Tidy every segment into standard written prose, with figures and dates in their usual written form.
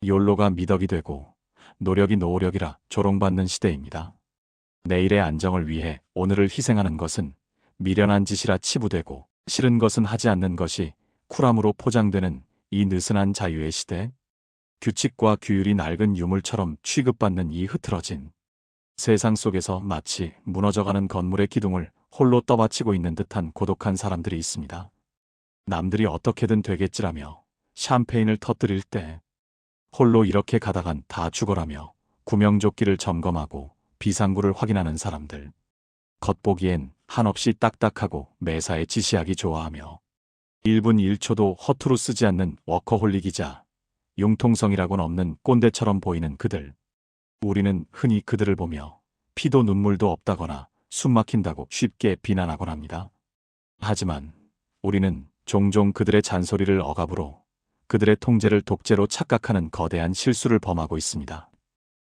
욜로가 미덕이 되고 노력이 노력이라 조롱받는 시대입니다. 내일의 안정을 위해 오늘을 희생하는 것은 미련한 짓이라 치부되고 싫은 것은 하지 않는 것이 쿨함으로 포장되는 이 느슨한 자유의 시대. 규칙과 규율이 낡은 유물처럼 취급받는 이 흐트러진 세상 속에서 마치 무너져가는 건물의 기둥을 홀로 떠받치고 있는 듯한 고독한 사람들이 있습니다. 남들이 어떻게든 되겠지라며 샴페인을 터뜨릴 때 홀로 이렇게 가다간 다 죽어라며 구명조끼를 점검하고 비상구를 확인하는 사람들. 겉보기엔 한없이 딱딱하고 매사에 지시하기 좋아하며 1분 1초도 허투루 쓰지 않는 워커홀릭이자 융통성이라고는 없는 꼰대처럼 보이는 그들. 우리는 흔히 그들을 보며 피도 눈물도 없다거나 숨막힌다고 쉽게 비난하곤 합니다. 하지만 우리는 종종 그들의 잔소리를 억압으로 그들의 통제를 독재로 착각하는 거대한 실수를 범하고 있습니다.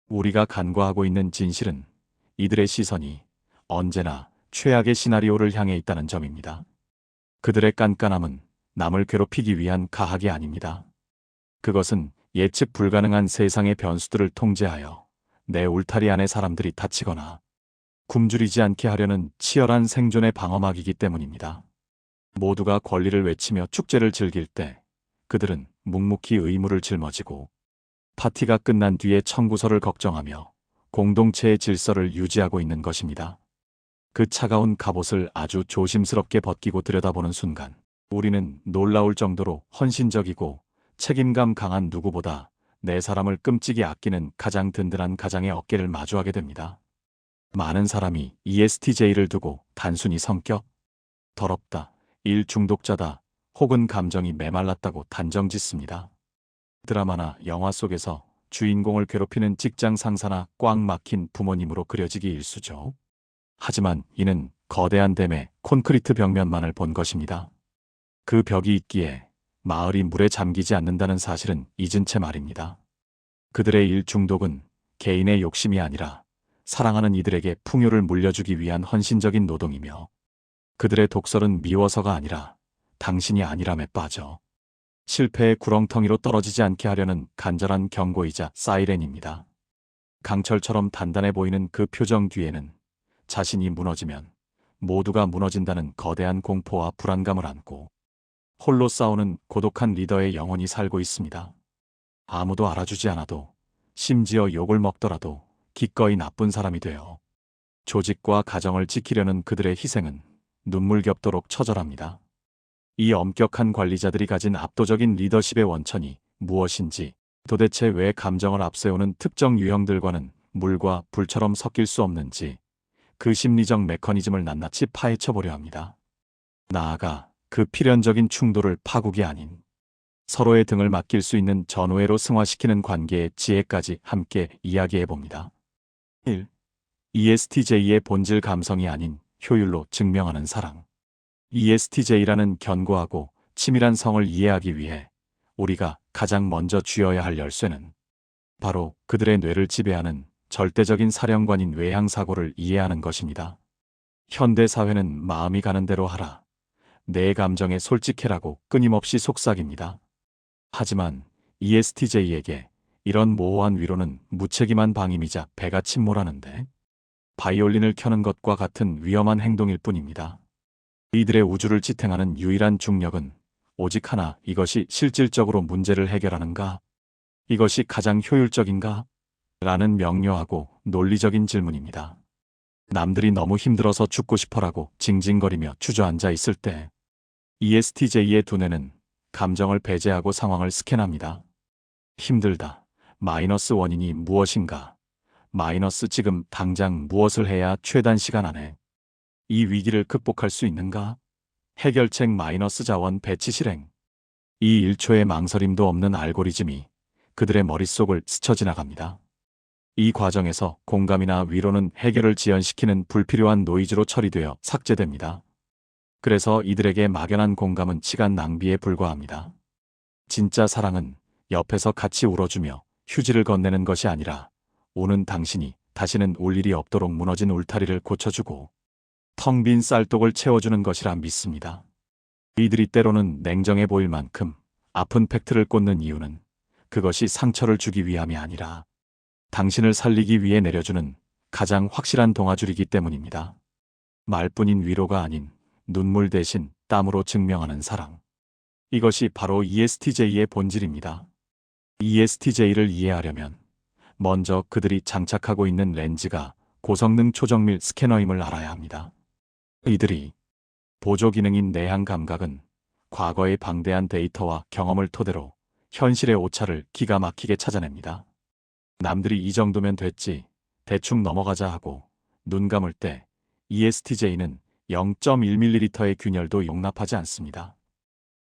우리가 간과하고 있는 진실은 이들의 시선이 언제나 최악의 시나리오를 향해 있다는 점입니다. 그들의 깐깐함은 남을 괴롭히기 위한 가학이 아닙니다. 그것은 예측 불가능한 세상의 변수들을 통제하여 내 울타리 안의 사람들이 다치거나 굶주리지 않게 하려는 치열한 생존의 방어막이기 때문입니다. 모두가 권리를 외치며 축제를 즐길 때 그들은 묵묵히 의무를 짊어지고 파티가 끝난 뒤에 청구서를 걱정하며 공동체의 질서를 유지하고 있는 것입니다. 그 차가운 갑옷을 아주 조심스럽게 벗기고 들여다보는 순간 우리는 놀라울 정도로 헌신적이고 책임감 강한 누구보다 내 사람을 끔찍이 아끼는 가장 든든한 가장의 어깨를 마주하게 됩니다. 많은 사람이 ESTJ를 두고 단순히 성격, 더럽다, 일 중독자다 혹은 감정이 메말랐다고 단정짓습니다. 드라마나 영화 속에서 주인공을 괴롭히는 직장 상사나 꽉 막힌 부모님으로 그려지기 일쑤죠. 하지만 이는 거대한 댐의 콘크리트 벽면만을 본 것입니다. 그 벽이 있기에 마을이 물에 잠기지 않는다는 사실은 잊은 채 말입니다. 그들의 일 중독은 개인의 욕심이 아니라 사랑하는 이들에게 풍요를 물려주기 위한 헌신적인 노동이며 그들의 독설은 미워서가 아니라 당신이 아니람에 빠져 실패의 구렁텅이로 떨어지지 않게 하려는 간절한 경고이자 사이렌입니다. 강철처럼 단단해 보이는 그 표정 뒤에는 자신이 무너지면 모두가 무너진다는 거대한 공포와 불안감을 안고 홀로 싸우는 고독한 리더의 영혼이 살고 있습니다. 아무도 알아주지 않아도 심지어 욕을 먹더라도 기꺼이 나쁜 사람이 되어 조직과 가정을 지키려는 그들의 희생은 눈물겹도록 처절합니다. 이 엄격한 관리자들이 가진 압도적인 리더십의 원천이 무엇인지, 도대체 왜 감정을 앞세우는 특정 유형들과는 물과 불처럼 섞일 수 없는지 그 심리적 메커니즘을 낱낱이 파헤쳐보려 합니다. 나아가 그 필연적인 충돌을 파국이 아닌 서로의 등을 맡길 수 있는 전우애로 승화시키는 관계의 지혜까지 함께 이야기해봅니다. 1. ESTJ의 본질 감성이 아닌 효율로 증명하는 사랑. ESTJ라는 견고하고 치밀한 성을 이해하기 위해 우리가 가장 먼저 쥐어야 할 열쇠는 바로 그들의 뇌를 지배하는 절대적인 사령관인 외향사고를 이해하는 것입니다. 현대사회는 마음이 가는 대로 하라, 내 감정에 솔직해라고 끊임없이 속삭입니다. 하지만 ESTJ에게 이런 모호한 위로는 무책임한 방임이자 배가 침몰하는데 바이올린을 켜는 것과 같은 위험한 행동일 뿐입니다. 이들의 우주를 지탱하는 유일한 중력은 오직 하나, 이것이 실질적으로 문제를 해결하는가? 이것이 가장 효율적인가? 라는 명료하고 논리적인 질문입니다. 남들이 너무 힘들어서 죽고 싶어라고 징징거리며 주저앉아 있을 때 ESTJ의 두뇌는 감정을 배제하고 상황을 스캔합니다. 힘들다. 마이너스 원인이 무엇인가? 마이너스 지금 당장 무엇을 해야 최단 시간 안에 이 위기를 극복할 수 있는가? 해결책 마이너스 자원 배치 실행. 이 1초의 망설임도 없는 알고리즘이 그들의 머릿속을 스쳐 지나갑니다. 이 과정에서 공감이나 위로는 해결을 지연시키는 불필요한 노이즈로 처리되어 삭제됩니다. 그래서 이들에게 막연한 공감은 시간 낭비에 불과합니다. 진짜 사랑은 옆에서 같이 울어주며 휴지를 건네는 것이 아니라 우는 당신이 다시는 울 일이 없도록 무너진 울타리를 고쳐주고 텅 빈 쌀독을 채워주는 것이라 믿습니다. 이들이 때로는 냉정해 보일 만큼 아픈 팩트를 꽂는 이유는 그것이 상처를 주기 위함이 아니라 당신을 살리기 위해 내려주는 가장 확실한 동아줄이기 때문입니다. 말뿐인 위로가 아닌 눈물 대신 땀으로 증명하는 사랑. 이것이 바로 ESTJ의 본질입니다. ESTJ를 이해하려면 먼저 그들이 장착하고 있는 렌즈가 고성능 초정밀 스캐너임을 알아야 합니다. 이들이 보조 기능인 내향 감각은 과거의 방대한 데이터와 경험을 토대로 현실의 오차를 기가 막히게 찾아냅니다. 남들이 이 정도면 됐지, 대충 넘어가자 하고 눈 감을 때 ESTJ는 0.1ml의 균열도 용납하지 않습니다.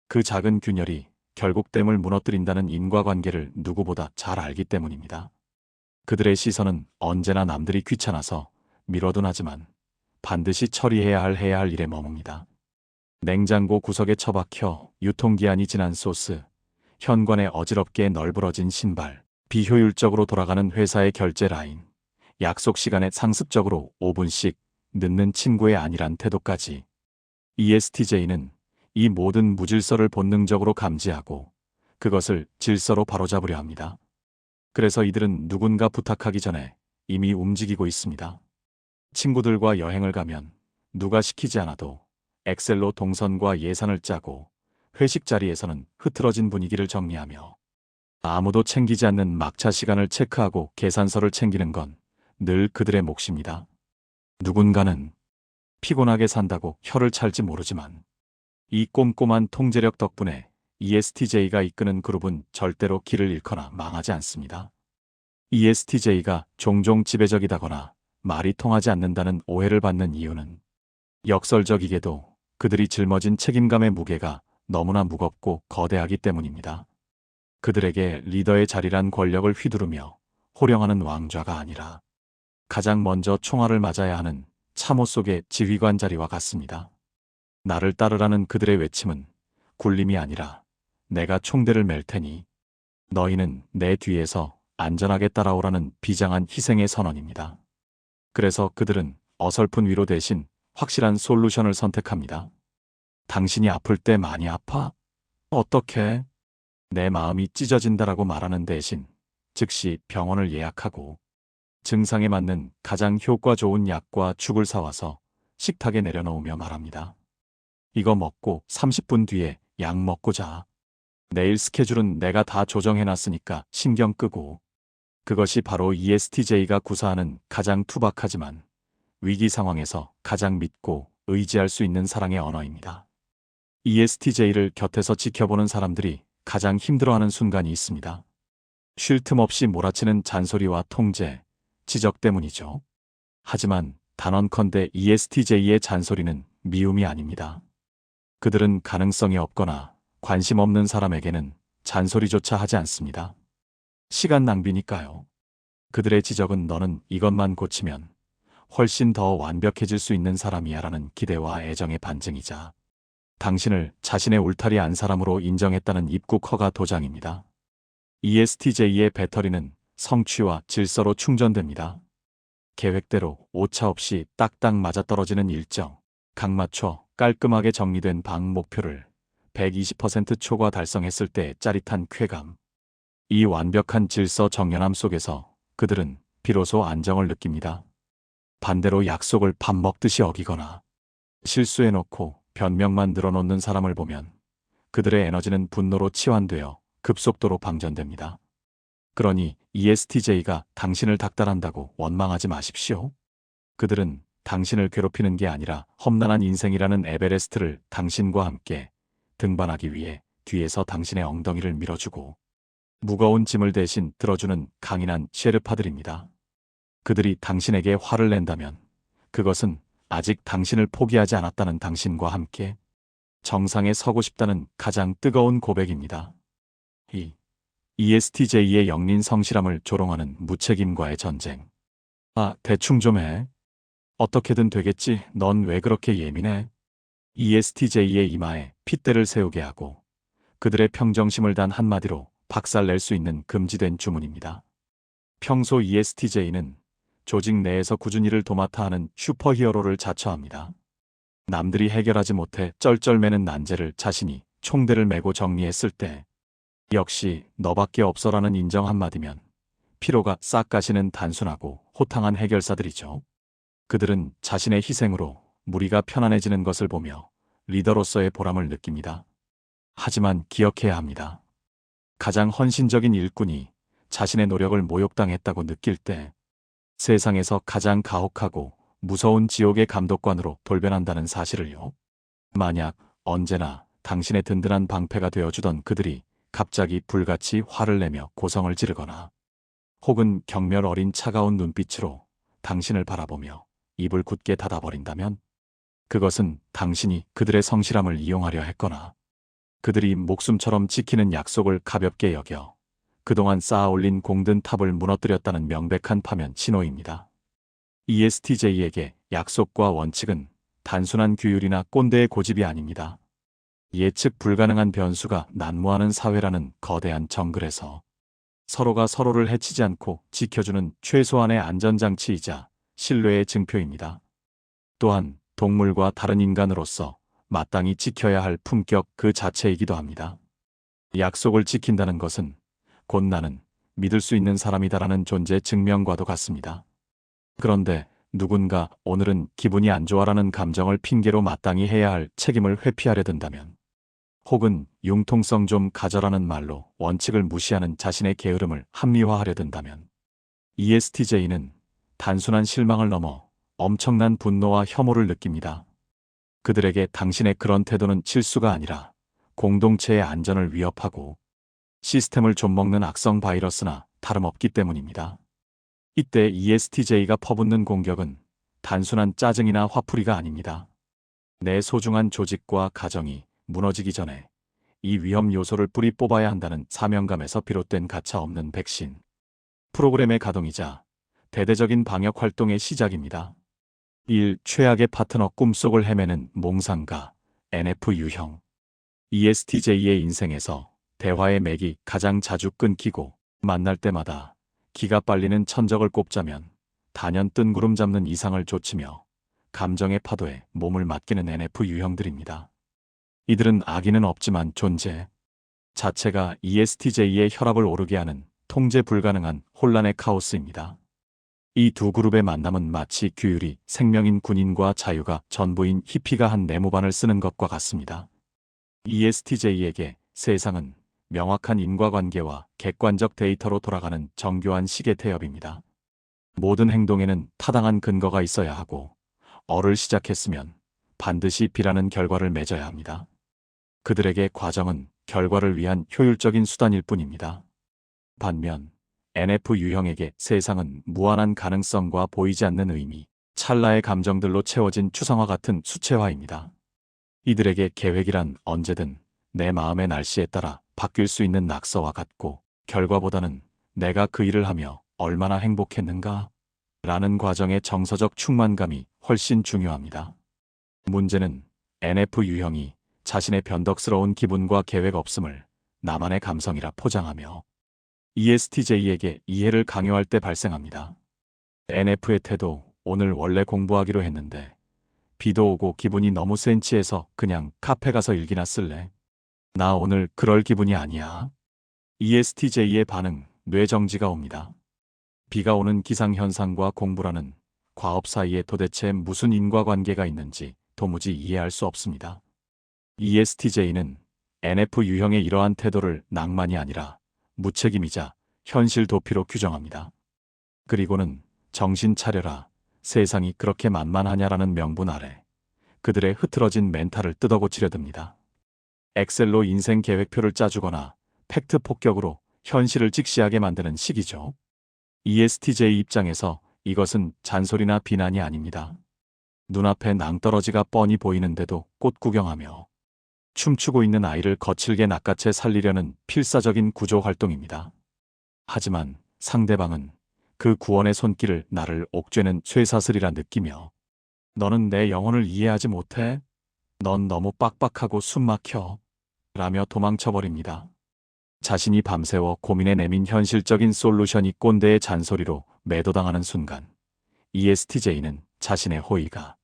그 작은 균열이 결국 댐을 무너뜨린다는 인과관계를 누구보다 잘 알기 때문입니다. 그들의 시선은 언제나 남들이 귀찮아서 미뤄둔 하지만 반드시 처리해야 할 일에 머뭅니다. 냉장고 구석에 처박혀 유통기한이 지난 소스, 현관에 어지럽게 널브러진 신발, 비효율적으로 돌아가는 회사의 결제 라인, 약속 시간에 상습적으로 5분씩 늦는 친구의 안일한 태도까지. ESTJ는 이 모든 무질서를 본능적으로 감지하고 그것을 질서로 바로잡으려 합니다. 그래서 이들은 누군가 부탁하기 전에 이미 움직이고 있습니다. 친구들과 여행을 가면 누가 시키지 않아도 엑셀로 동선과 예산을 짜고 회식 자리에서는 흐트러진 분위기를 정리하며 아무도 챙기지 않는 막차 시간을 체크하고 계산서를 챙기는 건 늘 그들의 몫입니다. 누군가는 피곤하게 산다고 혀를 찰지 모르지만 이 꼼꼼한 통제력 덕분에 ESTJ가 이끄는 그룹은 절대로 길을 잃거나 망하지 않습니다. ESTJ가 종종 지배적이다거나 말이 통하지 않는다는 오해를 받는 이유는 역설적이게도 그들이 짊어진 책임감의 무게가 너무나 무겁고 거대하기 때문입니다. 그들에게 리더의 자리란 권력을 휘두르며 호령하는 왕좌가 아니라 가장 먼저 총알을 맞아야 하는 참호 속의 지휘관 자리와 같습니다. 나를 따르라는 그들의 외침은 굴림이 아니라 내가 총대를 맬 테니 너희는 내 뒤에서 안전하게 따라오라는 비장한 희생의 선언입니다. 그래서 그들은 어설픈 위로 대신 확실한 솔루션을 선택합니다. 당신이 아플 때 많이 아파? 어떻게? 내 마음이 찢어진다라고 말하는 대신 즉시 병원을 예약하고 증상에 맞는 가장 효과 좋은 약과 죽을 사와서 식탁에 내려놓으며 말합니다. 이거 먹고 30분 뒤에 약 먹고 자. 내일 스케줄은 내가 다 조정해놨으니까 신경 끄고. 그것이 바로 ESTJ가 구사하는 가장 투박하지만 위기 상황에서 가장 믿고 의지할 수 있는 사랑의 언어입니다. ESTJ를 곁에서 지켜보는 사람들이 가장 힘들어하는 순간이 있습니다. 쉴 틈 없이 몰아치는 잔소리와 통제, 지적 때문이죠. 하지만 단언컨대 ESTJ의 잔소리는 미움이 아닙니다. 그들은 가능성이 없거나 관심 없는 사람에게는 잔소리조차 하지 않습니다. 시간 낭비니까요. 그들의 지적은 너는 이것만 고치면 훨씬 더 완벽해질 수 있는 사람이야 라는 기대와 애정의 반증이자 당신을 자신의 울타리 안 사람으로 인정했다는 입국 허가 도장입니다. ESTJ의 배터리는 성취와 질서로 충전됩니다. 계획대로 오차 없이 딱딱 맞아떨어지는 일정, 각 맞춰 깔끔하게 정리된 방 목표를 120% 초과 달성했을 때의 짜릿한 쾌감. 이 완벽한 질서 정연함 속에서 그들은 비로소 안정을 느낍니다. 반대로 약속을 밥 먹듯이 어기거나 실수해놓고 변명만 늘어놓는 사람을 보면 그들의 에너지는 분노로 치환되어 급속도로 방전됩니다. 그러니 ESTJ가 당신을 닥달한다고 원망하지 마십시오. 그들은 당신을 괴롭히는 게 아니라 험난한 인생이라는 에베레스트를 당신과 함께 등반하기 위해 뒤에서 당신의 엉덩이를 밀어주고 무거운 짐을 대신 들어주는 강인한 셰르파들입니다. 그들이 당신에게 화를 낸다면 그것은 아직 당신을 포기하지 않았다는 당신과 함께 정상에 서고 싶다는 가장 뜨거운 고백입니다. 이 ESTJ의 영린 성실함을 조롱하는 무책임과의 전쟁. 대충 좀 해. 어떻게든 되겠지. 넌 왜 그렇게 예민해? ESTJ의 이마에 핏대를 세우게 하고 그들의 평정심을 단 한마디로 박살낼 수 있는 금지된 주문입니다. 평소 ESTJ는 조직 내에서 꾸준히 일을 도맡아 하는 슈퍼히어로를 자처합니다. 남들이 해결하지 못해 쩔쩔매는 난제를 자신이 총대를 메고 정리했을 때 역시 너밖에 없어라는 인정 한마디면 피로가 싹 가시는 단순하고 호탕한 해결사들이죠. 그들은 자신의 희생으로 무리가 편안해지는 것을 보며 리더로서의 보람을 느낍니다. 하지만 기억해야 합니다. 가장 헌신적인 일꾼이 자신의 노력을 모욕당했다고 느낄 때 세상에서 가장 가혹하고 무서운 지옥의 감독관으로 돌변한다는 사실을요. 만약 언제나 당신의 든든한 방패가 되어주던 그들이 갑자기 불같이 화를 내며 고성을 지르거나 혹은 경멸 어린 차가운 눈빛으로 당신을 바라보며 입을 굳게 닫아버린다면 그것은 당신이 그들의 성실함을 이용하려 했거나 그들이 목숨처럼 지키는 약속을 가볍게 여겨 그동안 쌓아올린 공든 탑을 무너뜨렸다는 명백한 파면 신호입니다. ESTJ에게 약속과 원칙은 단순한 규율이나 꼰대의 고집이 아닙니다. 예측 불가능한 변수가 난무하는 사회라는 거대한 정글에서 서로가 서로를 해치지 않고 지켜주는 최소한의 안전장치이자 신뢰의 증표입니다. 또한 동물과 다른 인간으로서 마땅히 지켜야 할 품격 그 자체이기도 합니다. 약속을 지킨다는 것은 곧 나는 믿을 수 있는 사람이다라는 존재 증명과도 같습니다. 그런데 누군가 오늘은 기분이 안 좋아라는 감정을 핑계로 마땅히 해야 할 책임을 회피하려 든다면 혹은 융통성 좀 가져라는 말로 원칙을 무시하는 자신의 게으름을 합리화하려 든다면 ESTJ는 단순한 실망을 넘어 엄청난 분노와 혐오를 느낍니다. 그들에게 당신의 그런 태도는 실수가 아니라 공동체의 안전을 위협하고 시스템을 좀먹는 악성 바이러스나 다름없기 때문입니다. 이때 ESTJ가 퍼붓는 공격은 단순한 짜증이나 화풀이가 아닙니다. 내 소중한 조직과 가정이 무너지기 전에 이 위험 요소를 뿌리 뽑아야 한다는 사명감에서 비롯된 가차없는 백신 프로그램의 가동이자 대대적인 방역 활동의 시작입니다. 1. 최악의 파트너 꿈속을 헤매는 몽상가 NF 유형. ESTJ의 인생에서 대화의 맥이 가장 자주 끊기고 만날 때마다 기가 빨리는 천적을 꼽자면 단연 뜬구름 잡는 이상을 좇으며 감정의 파도에 몸을 맡기는 NF 유형들입니다. 이들은 악의는 없지만 존재 자체가 ESTJ의 혈압을 오르게 하는 통제 불가능한 혼란의 카오스입니다. 이 두 그룹의 만남은 마치 규율이 생명인 군인과 자유가 전부인 히피가 한 네모반을 쓰는 것과 같습니다. ESTJ에게 세상은 명확한 인과관계와 객관적 데이터로 돌아가는 정교한 시계 태엽입니다. 모든 행동에는 타당한 근거가 있어야 하고 어를 시작했으면 반드시 B라는 결과를 맺어야 합니다. 그들에게 과정은 결과를 위한 효율적인 수단일 뿐입니다. 반면 NF 유형에게 세상은 무한한 가능성과 보이지 않는 의미, 찰나의 감정들로 채워진 추상화 같은 수채화입니다. 이들에게 계획이란 언제든 내 마음의 날씨에 따라 바뀔 수 있는 낙서와 같고 결과보다는 내가 그 일을 하며 얼마나 행복했는가 라는 과정의 정서적 충만감이 훨씬 중요합니다. 문제는 NF 유형이 자신의 변덕스러운 기분과 계획 없음을 나만의 감성이라 포장하며 ESTJ에게 이해를 강요할 때 발생합니다. NF의 태도, 오늘 원래 공부하기로 했는데 비도 오고 기분이 너무 센치해서 그냥 카페 가서 일기나 쓸래? 나 오늘 그럴 기분이 아니야. ESTJ의 반응, 뇌정지가 옵니다. 비가 오는 기상현상과 공부라는 과업 사이에 도대체 무슨 인과관계가 있는지 도무지 이해할 수 없습니다. ESTJ는 NF 유형의 이러한 태도를 낭만이 아니라 무책임이자 현실 도피로 규정합니다. 그리고는 정신 차려라, 세상이 그렇게 만만하냐라는 명분 아래 그들의 흐트러진 멘탈을 뜯어고치려 듭니다. 엑셀로 인생 계획표를 짜주거나 팩트 폭격으로 현실을 직시하게 만드는 시기죠. ESTJ 입장에서 이것은 잔소리나 비난이 아닙니다. 눈앞에 낭떠러지가 뻔히 보이는데도 꽃 구경하며 춤추고 있는 아이를 거칠게 낚아채 살리려는 필사적인 구조 활동입니다. 하지만 상대방은 그 구원의 손길을 나를 옥죄는 쇠사슬이라 느끼며 너는 내 영혼을 이해하지 못해? 넌 너무 빡빡하고 숨막혀 라며 도망쳐버립니다. 자신이 밤새워 고민에 내민 현실적인 솔루션이 꼰대의 잔소리로 매도당하는 순간 ESTJ는 자신의 호의가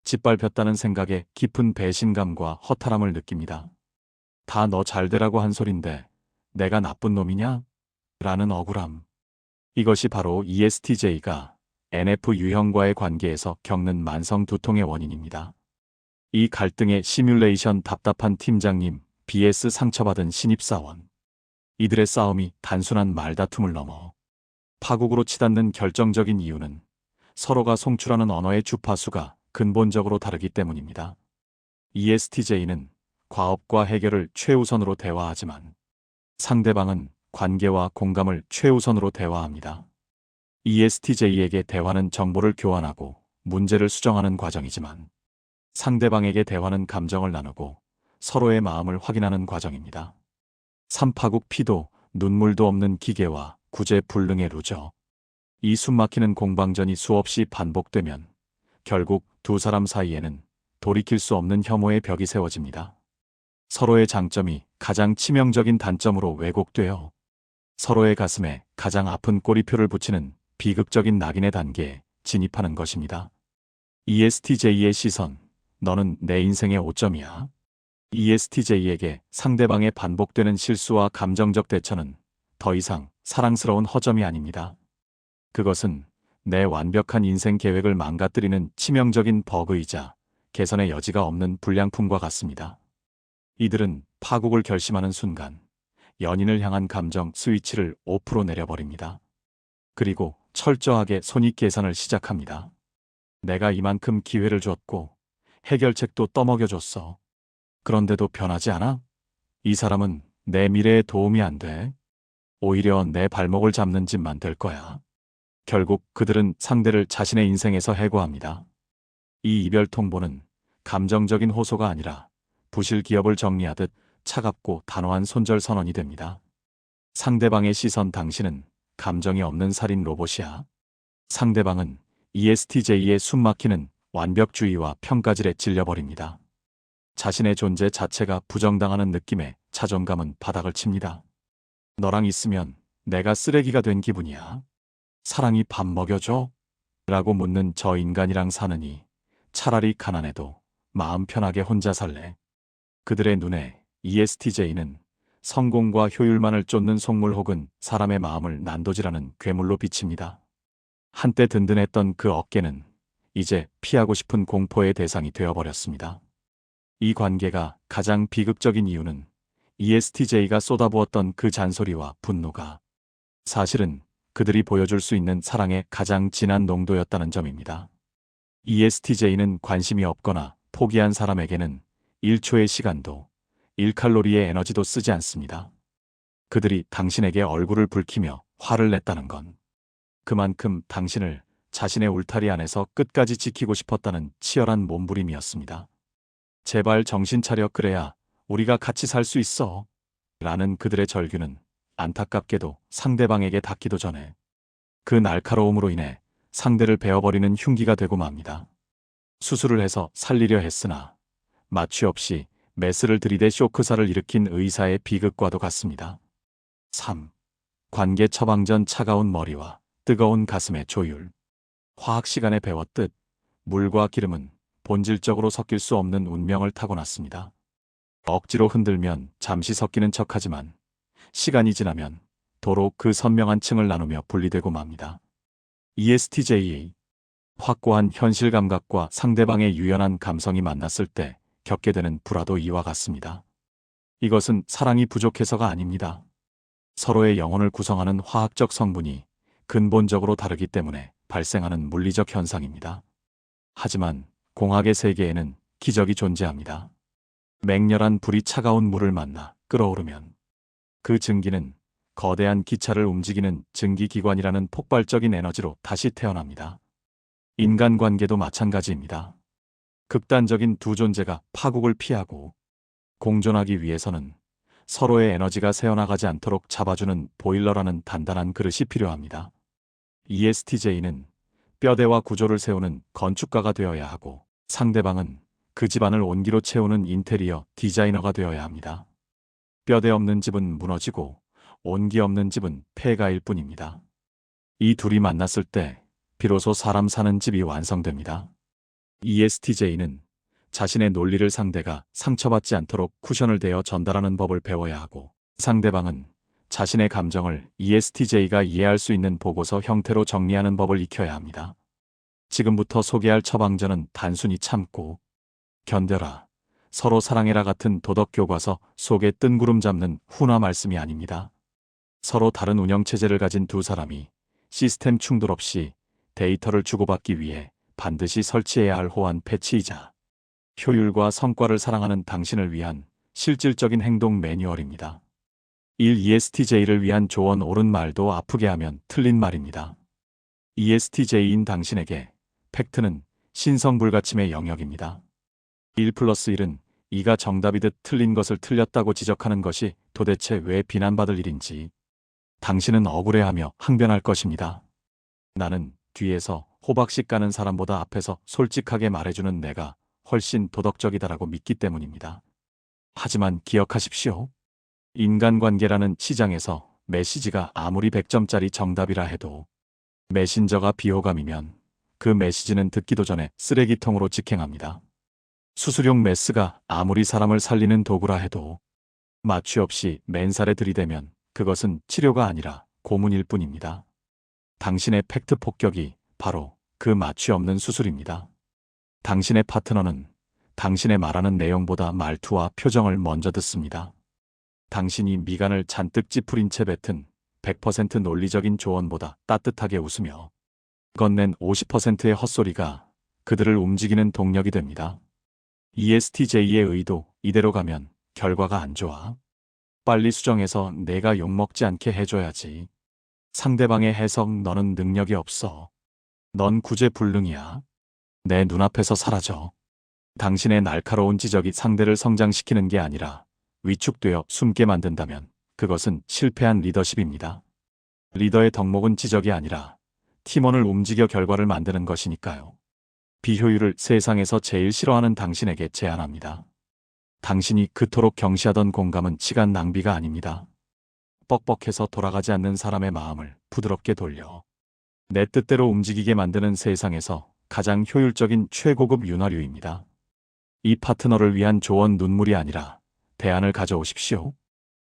짓밟혔다는 생각에 깊은 배신감과 허탈함을 느낍니다. 다 너 잘되라고 한 소린데 내가 나쁜 놈이냐? 라는 억울함. 이것이 바로 ESTJ가 NF 유형과의 관계에서 겪는 만성 두통의 원인입니다. 이 갈등의 시뮬레이션 답답한 팀장님 vs 상처받은 신입사원. 이들의 싸움이 단순한 말다툼을 넘어 파국으로 치닫는 결정적인 이유는 서로가 송출하는 언어의 주파수가 근본적으로 다르기 때문입니다. ESTJ는 과업과 해결을 최우선으로 대화하지만 상대방은 관계와 공감을 최우선으로 대화합니다. ESTJ에게 대화는 정보를 교환하고 문제를 수정하는 과정이지만 상대방에게 대화는 감정을 나누고 서로의 마음을 확인하는 과정입니다. 삼파국 피도 눈물도 없는 기계와 구제불능의 루저. 이 숨막히는 공방전이 수없이 반복되면 결국 두 사람 사이에는 돌이킬 수 없는 혐오의 벽이 세워집니다. 서로의 장점이 가장 치명적인 단점으로 왜곡되어 서로의 가슴에 가장 아픈 꼬리표를 붙이는 비극적인 낙인의 단계에 진입하는 것입니다. ESTJ의 시선, 너는 내 인생의 오점이야. ESTJ에게 상대방의 반복되는 실수와 감정적 대처는 더 이상 사랑스러운 허점이 아닙니다. 그것은 내 완벽한 인생 계획을 망가뜨리는 치명적인 버그이자 개선의 여지가 없는 불량품과 같습니다. 이들은 파국을 결심하는 순간 연인을 향한 감정 스위치를 5% 내려버립니다. 그리고 철저하게 손익계산을 시작합니다. 내가 이만큼 기회를 줬고 해결책도 떠먹여줬어. 그런데도 변하지 않아? 이 사람은 내 미래에 도움이 안 돼. 오히려 내 발목을 잡는 짓만 될 거야. 결국 그들은 상대를 자신의 인생에서 해고합니다. 이 이별 통보는 감정적인 호소가 아니라 부실 기업을 정리하듯 차갑고 단호한 손절 선언이 됩니다. 상대방의 시선, 당신은 감정이 없는 살인 로봇이야. 상대방은 ESTJ의 숨막히는 완벽주의와 평가질에 찔려버립니다. 자신의 존재 자체가 부정당하는 느낌에 자존감은 바닥을 칩니다. 너랑 있으면 내가 쓰레기가 된 기분이야. 사랑이 밥 먹여줘? 라고 묻는 저 인간이랑 사느니 차라리 가난해도 마음 편하게 혼자 살래. 그들의 눈에 ESTJ는 성공과 효율만을 쫓는 속물 혹은 사람의 마음을 난도질하는 괴물로 비칩니다. 한때 든든했던 그 어깨는 이제 피하고 싶은 공포의 대상이 되어버렸습니다. 이 관계가 가장 비극적인 이유는 ESTJ가 쏟아부었던 그 잔소리와 분노가 사실은 그들이 보여줄 수 있는 사랑의 가장 진한 농도였다는 점입니다. ESTJ는 관심이 없거나 포기한 사람에게는 1초의 시간도 1칼로리의 에너지도 쓰지 않습니다. 그들이 당신에게 얼굴을 붉히며 화를 냈다는 건 그만큼 당신을 자신의 울타리 안에서 끝까지 지키고 싶었다는 치열한 몸부림이었습니다. 제발 정신 차려, 그래야 우리가 같이 살 수 있어. 라는 그들의 절규는 안타깝게도 상대방에게 닿기도 전에 그 날카로움으로 인해 상대를 베어버리는 흉기가 되고 맙니다. 수술을 해서 살리려 했으나 마취 없이 메스를 들이대 쇼크사를 일으킨 의사의 비극과도 같습니다. 3. 관계 처방 전 차가운 머리와 뜨거운 가슴의 조율. 화학 시간에 배웠듯 물과 기름은 본질적으로 섞일 수 없는 운명을 타고났습니다. 억지로 흔들면 잠시 섞이는 척하지만 시간이 지나면 도로 그 선명한 층을 나누며 분리되고 맙니다. ESTJ. 확고한 현실 감각과 상대방의 유연한 감성이 만났을 때 겪게 되는 불화도 이와 같습니다. 이것은 사랑이 부족해서가 아닙니다. 서로의 영혼을 구성하는 화학적 성분이 근본적으로 다르기 때문에 발생하는 물리적 현상입니다. 하지만 공학의 세계에는 기적이 존재합니다. 맹렬한 불이 차가운 물을 만나 끓어오르면 그 증기는 거대한 기차를 움직이는 증기기관이라는 폭발적인 에너지로 다시 태어납니다. 인간관계도 마찬가지입니다. 극단적인 두 존재가 파국을 피하고 공존하기 위해서는 서로의 에너지가 새어나가지 않도록 잡아주는 보일러라는 단단한 그릇이 필요합니다. ESTJ는 뼈대와 구조를 세우는 건축가가 되어야 하고 상대방은 그 집안을 온기로 채우는 인테리어 디자이너가 되어야 합니다. 뼈대 없는 집은 무너지고 온기 없는 집은 폐가일 뿐입니다. 이 둘이 만났을 때 비로소 사람 사는 집이 완성됩니다. ESTJ는 자신의 논리를 상대가 상처받지 않도록 쿠션을 대어 전달하는 법을 배워야 하고 상대방은 자신의 감정을 ESTJ가 이해할 수 있는 보고서 형태로 정리하는 법을 익혀야 합니다. 지금부터 소개할 처방전은 단순히 참고 견뎌라, 서로 사랑해라 같은 도덕 교과서 속에 뜬구름 잡는 훈화 말씀이 아닙니다. 서로 다른 운영체제를 가진 두 사람이 시스템 충돌 없이 데이터를 주고받기 위해 반드시 설치해야 할 호환 패치이자 효율과 성과를 사랑하는 당신을 위한 실질적인 행동 매뉴얼입니다. 1. ESTJ를 위한 조언. 옳은 말도 아프게 하면 틀린 말입니다. ESTJ인 당신에게 팩트는 신성불가침의 영역입니다. 1+1은 2가 정답이듯 틀린 것을 틀렸다고 지적하는 것이 도대체 왜 비난받을 일인지 당신은 억울해하며 항변할 것입니다. 나는 뒤에서 호박씨 까는 사람보다 앞에서 솔직하게 말해주는 내가 훨씬 도덕적이다라고 믿기 때문입니다. 하지만 기억하십시오. 인간관계라는 시장에서 메시지가 아무리 100점짜리 정답이라 해도 메신저가 비호감이면 그 메시지는 듣기도 전에 쓰레기통으로 직행합니다. 수수용 메스가 아무리 사람을 살리는 도구라 해도 마취 없이 맨살에 들이대면 그것은 치료가 아니라 고문일 뿐입니다. 당신의 팩트 폭격이 바로 그 마취 없는 수술입니다. 당신의 파트너는 당신의 말하는 내용보다 말투와 표정을 먼저 듣습니다. 당신이 미간을 잔뜩 찌푸린 채 뱉은 100% 논리적인 조언보다 따뜻하게 웃으며 건넨 50%의 헛소리가 그들을 움직이는 동력이 됩니다. ESTJ의 의도 이대로 가면 결과가 안 좋아. 빨리 수정해서 내가 욕먹지 않게 해줘야지. 상대방의 해석 너는 능력이 없어. 넌 구제불능이야. 내 눈앞에서 사라져. 당신의 날카로운 지적이 상대를 성장시키는 게 아니라 위축되어 숨게 만든다면 그것은 실패한 리더십입니다. 리더의 덕목은 지적이 아니라 팀원을 움직여 결과를 만드는 것이니까요. 비효율을 세상에서 제일 싫어하는 당신에게 제안합니다. 당신이 그토록 경시하던 공감은 시간 낭비가 아닙니다. 뻑뻑해서 돌아가지 않는 사람의 마음을 부드럽게 돌려 내 뜻대로 움직이게 만드는 세상에서 가장 효율적인 최고급 윤활유입니다. 이 파트너를 위한 조언. 눈물이 아니라 대안을 가져오십시오.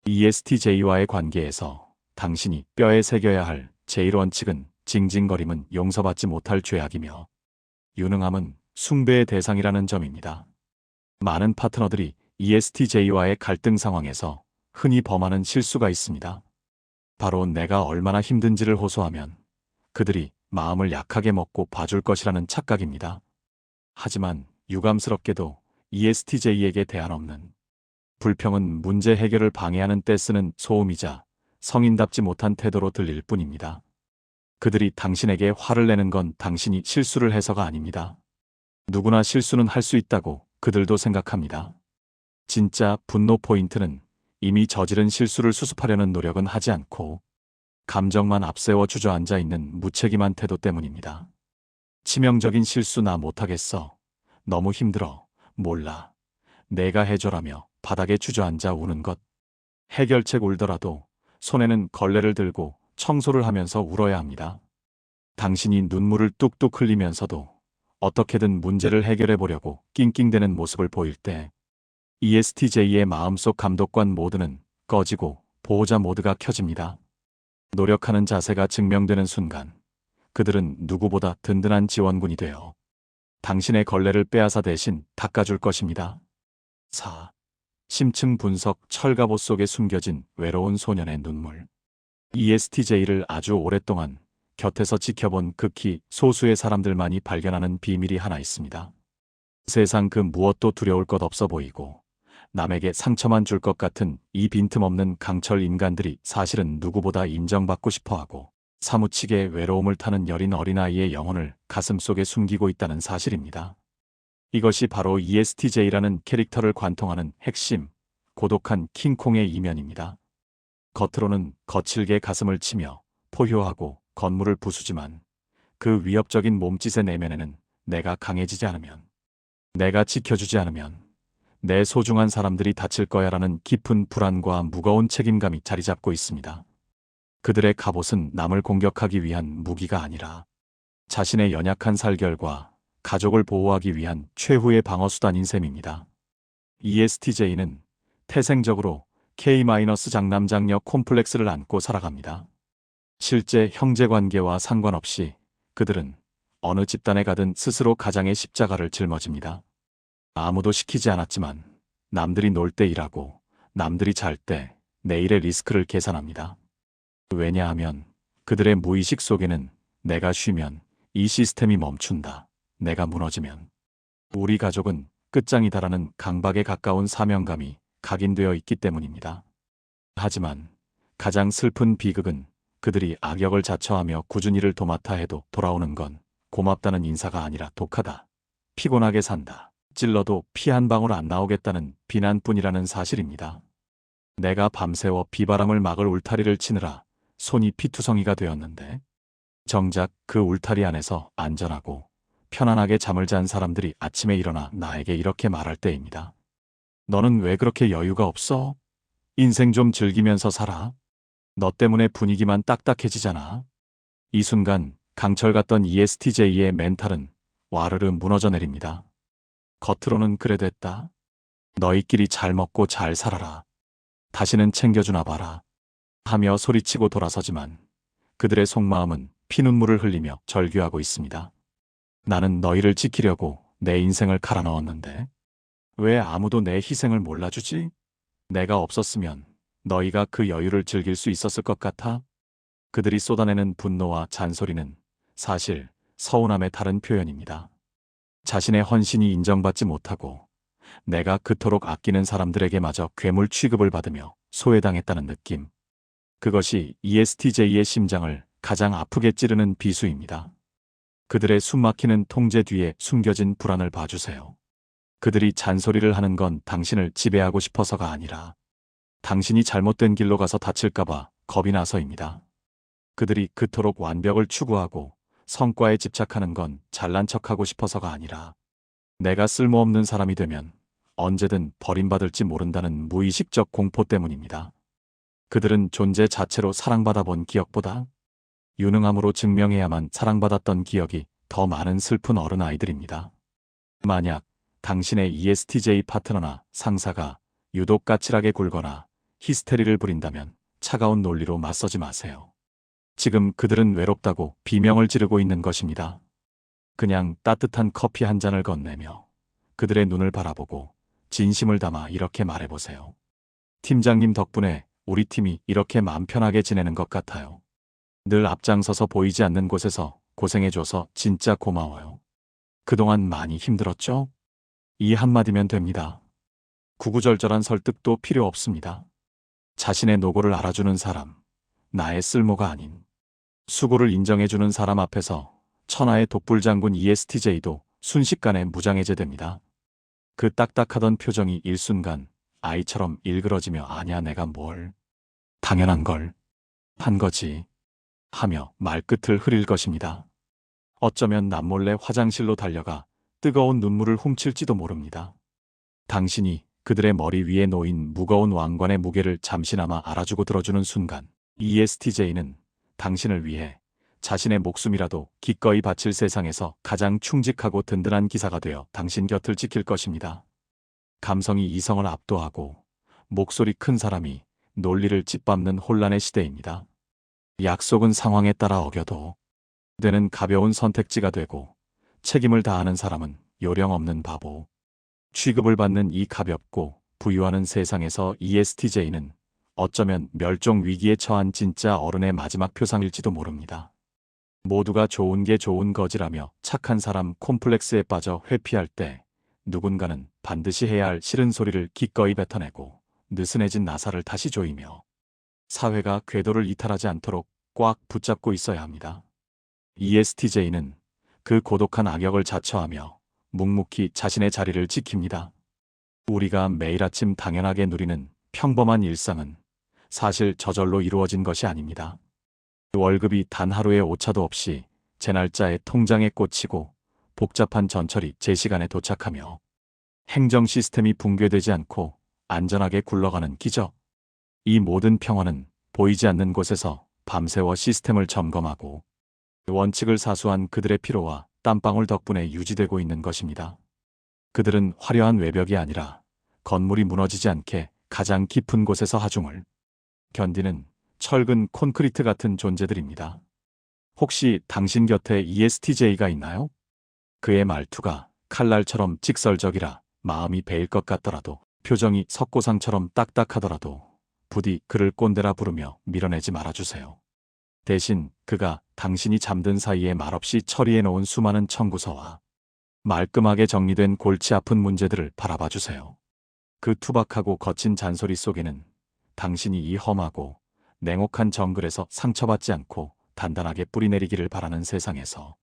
ESTJ와의 관계에서 당신이 뼈에 새겨야 할 제1원칙은 징징거림은 용서받지 못할 죄악이며 유능함은 숭배의 대상이라는 점입니다. 많은 파트너들이 ESTJ와의 갈등 상황에서 흔히 범하는 실수가 있습니다. 바로 내가 얼마나 힘든지를 호소하면 그들이 마음을 약하게 먹고 봐줄 것이라는 착각입니다. 하지만 유감스럽게도 ESTJ에게 대안 없는 불평은 문제 해결을 방해하는 때 쓰는 소음이자 성인답지 못한 태도로 들릴 뿐입니다. 그들이 당신에게 화를 내는 건 당신이 실수를 해서가 아닙니다. 누구나 실수는 할 수 있다고 그들도 생각합니다. 진짜 분노 포인트는 이미 저지른 실수를 수습하려는 노력은 하지 않고 감정만 앞세워 주저앉아 있는 무책임한 태도 때문입니다. 치명적인 실수 나 못하겠어. 너무 힘들어. 몰라. 내가 해줘라며 바닥에 주저앉아 우는 것. 해결책 울더라도 손에는 걸레를 들고 청소를 하면서 울어야 합니다. 당신이 눈물을 뚝뚝 흘리면서도 어떻게든 문제를 해결해 보려고 낑낑대는 모습을 보일 때 ESTJ의 마음속 감독관 모드는 꺼지고 보호자 모드가 켜집니다. 노력하는 자세가 증명되는 순간 그들은 누구보다 든든한 지원군이 되어 당신의 걸레를 빼앗아 대신 닦아줄 것입니다. 4. 심층 분석. 철갑옷 속에 숨겨진 외로운 소년의 눈물. ESTJ를 아주 오랫동안 곁에서 지켜본 극히 소수의 사람들만이 발견하는 비밀이 하나 있습니다. 세상 그 무엇도 두려울 것 없어 보이고 남에게 상처만 줄 것 같은 이 빈틈없는 강철 인간들이 사실은 누구보다 인정받고 싶어하고 사무치게 외로움을 타는 여린 어린아이의 영혼을 가슴속에 숨기고 있다는 사실입니다. 이것이 바로 ESTJ라는 캐릭터를 관통하는 핵심, 고독한 킹콩의 이면입니다. 겉으로는 거칠게 가슴을 치며 포효하고 건물을 부수지만 그 위협적인 몸짓의 내면에는 내가 강해지지 않으면, 내가 지켜주지 않으면 내 소중한 사람들이 다칠 거야라는 깊은 불안과 무거운 책임감이 자리 잡고 있습니다. 그들의 갑옷은 남을 공격하기 위한 무기가 아니라 자신의 연약한 살결과 가족을 보호하기 위한 최후의 방어수단인 셈입니다. ESTJ는 태생적으로 K-장남장녀 콤플렉스를 안고 살아갑니다. 실제 형제관계와 상관없이 그들은 어느 집단에 가든 스스로 가장의 십자가를 짊어집니다. 아무도 시키지 않았지만 남들이 놀 때 일하고 남들이 잘 때 내일의 리스크를 계산합니다. 왜냐하면 그들의 무의식 속에는 내가 쉬면 이 시스템이 멈춘다. 내가 무너지면 우리 가족은 끝장이다라는 강박에 가까운 사명감이 각인되어 있기 때문입니다. 하지만 가장 슬픈 비극은 그들이 악역을 자처하며 꾸준히 일을 도맡아 해도 돌아오는 건 고맙다는 인사가 아니라 독하다. 피곤하게 산다. 찔러도 피 한 방울 안 나오겠다는 비난뿐이라는 사실입니다. 내가 밤새워 비바람을 막을 울타리를 치느라 손이 피투성이가 되었는데 정작 그 울타리 안에서 안전하고 편안하게 잠을 잔 사람들이 아침에 일어나 나에게 이렇게 말할 때입니다. 너는 왜 그렇게 여유가 없어? 인생 좀 즐기면서 살아. 너 때문에 분위기만 딱딱해지잖아. 이 순간 강철 같던 ESTJ의 멘탈은 와르르 무너져 내립니다. 겉으로는 그래 됐다. 너희끼리 잘 먹고 잘 살아라. 다시는 챙겨주나 봐라. 하며 소리치고 돌아서지만 그들의 속마음은 피눈물을 흘리며 절규하고 있습니다. 나는 너희를 지키려고 내 인생을 갈아 넣었는데 왜 아무도 내 희생을 몰라주지? 내가 없었으면 너희가 그 여유를 즐길 수 있었을 것 같아? 그들이 쏟아내는 분노와 잔소리는 사실 서운함의 다른 표현입니다. 자신의 헌신이 인정받지 못하고 내가 그토록 아끼는 사람들에게마저 괴물 취급을 받으며 소외당했다는 느낌. 그것이 ESTJ의 심장을 가장 아프게 찌르는 비수입니다. 그들의 숨막히는 통제 뒤에 숨겨진 불안을 봐주세요. 그들이 잔소리를 하는 건 당신을 지배하고 싶어서가 아니라 당신이 잘못된 길로 가서 다칠까봐 겁이 나서입니다. 그들이 그토록 완벽을 추구하고 성과에 집착하는 건 잘난 척하고 싶어서가 아니라 내가 쓸모없는 사람이 되면 언제든 버림받을지 모른다는 무의식적 공포 때문입니다. 그들은 존재 자체로 사랑받아 본 기억보다 유능함으로 증명해야만 사랑받았던 기억이 더 많은 슬픈 어른아이들입니다. 만약 당신의 ESTJ 파트너나 상사가 유독 까칠하게 굴거나 히스테리를 부린다면 차가운 논리로 맞서지 마세요. 지금 그들은 외롭다고 비명을 지르고 있는 것입니다. 그냥 따뜻한 커피 한 잔을 건네며 그들의 눈을 바라보고 진심을 담아 이렇게 말해보세요. 팀장님 덕분에 우리 팀이 이렇게 마음 편하게 지내는 것 같아요. 늘 앞장서서 보이지 않는 곳에서 고생해줘서 진짜 고마워요. 그동안 많이 힘들었죠? 이 한마디면 됩니다. 구구절절한 설득도 필요 없습니다. 자신의 노고를 알아주는 사람, 나의 쓸모가 아닌 수고를 인정해주는 사람 앞에서 천하의 독불장군 ESTJ도 순식간에 무장해제됩니다. 그 딱딱하던 표정이 일순간 아이처럼 일그러지며 아냐 내가 뭘 당연한 걸 한 거지 하며 말끝을 흐릴 것입니다. 어쩌면 남몰래 화장실로 달려가 뜨거운 눈물을 훔칠지도 모릅니다. 당신이 그들의 머리 위에 놓인 무거운 왕관의 무게를 잠시나마 알아주고 들어주는 순간 ESTJ는 당신을 위해 자신의 목숨이라도 기꺼이 바칠 세상에서 가장 충직하고 든든한 기사가 되어 당신 곁을 지킬 것입니다. 감성이 이성을 압도하고 목소리 큰 사람이 논리를 짓밟는 혼란의 시대입니다. 약속은 상황에 따라 어겨도 되는 가벼운 선택지가 되고 책임을 다하는 사람은 요령 없는 바보. 취급을 받는 이 가볍고 부유하는 세상에서 ESTJ는 어쩌면 멸종 위기에 처한 진짜 어른의 마지막 표상일지도 모릅니다. 모두가 좋은 게 좋은 거지라며 착한 사람 콤플렉스에 빠져 회피할 때 누군가는 반드시 해야 할 싫은 소리를 기꺼이 뱉어내고 느슨해진 나사를 다시 조이며 사회가 궤도를 이탈하지 않도록 꽉 붙잡고 있어야 합니다. ESTJ는 그 고독한 악역을 자처하며 묵묵히 자신의 자리를 지킵니다. 우리가 매일 아침 당연하게 누리는 평범한 일상은 사실 저절로 이루어진 것이 아닙니다. 월급이 단 하루의 오차도 없이 제 날짜에 통장에 꽂히고 복잡한 전철이 제 시간에 도착하며 행정 시스템이 붕괴되지 않고 안전하게 굴러가는 기적. 이 모든 평화는 보이지 않는 곳에서 밤새워 시스템을 점검하고 원칙을 사수한 그들의 피로와 땀방울 덕분에 유지되고 있는 것입니다. 그들은 화려한 외벽이 아니라 건물이 무너지지 않게 가장 깊은 곳에서 하중을 견디는 철근 콘크리트 같은 존재들입니다. 혹시 당신 곁에 ESTJ가 있나요? 그의 말투가 칼날처럼 직설적이라 마음이 베일 것 같더라도, 표정이 석고상처럼 딱딱하더라도 부디 그를 꼰대라 부르며 밀어내지 말아주세요. 대신 그가 당신이 잠든 사이에 말없이 처리해놓은 수많은 청구서와 말끔하게 정리된 골치 아픈 문제들을 바라봐 주세요. 그 투박하고 거친 잔소리 속에는 당신이 이 험하고 냉혹한 정글에서 상처받지 않고 단단하게 뿌리내리기를 바라는 세상에서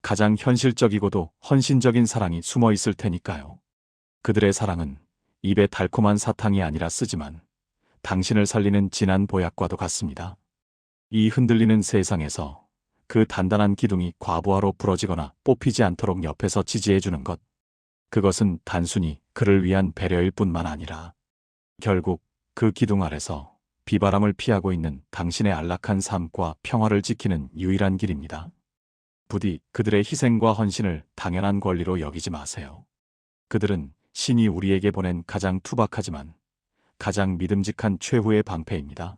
가장 현실적이고도 헌신적인 사랑이 숨어 있을 테니까요. 그들의 사랑은 입에 달콤한 사탕이 아니라 쓰지만 당신을 살리는 진한 보약과도 같습니다. 이 흔들리는 세상에서 그 단단한 기둥이 과부하로 부러지거나 뽑히지 않도록 옆에서 지지해주는 것, 그것은 단순히 그를 위한 배려일 뿐만 아니라 결국 그 기둥 아래서 비바람을 피하고 있는 당신의 안락한 삶과 평화를 지키는 유일한 길입니다. 부디 그들의 희생과 헌신을 당연한 권리로 여기지 마세요. 그들은 신이 우리에게 보낸 가장 투박하지만 가장 믿음직한 최후의 방패입니다.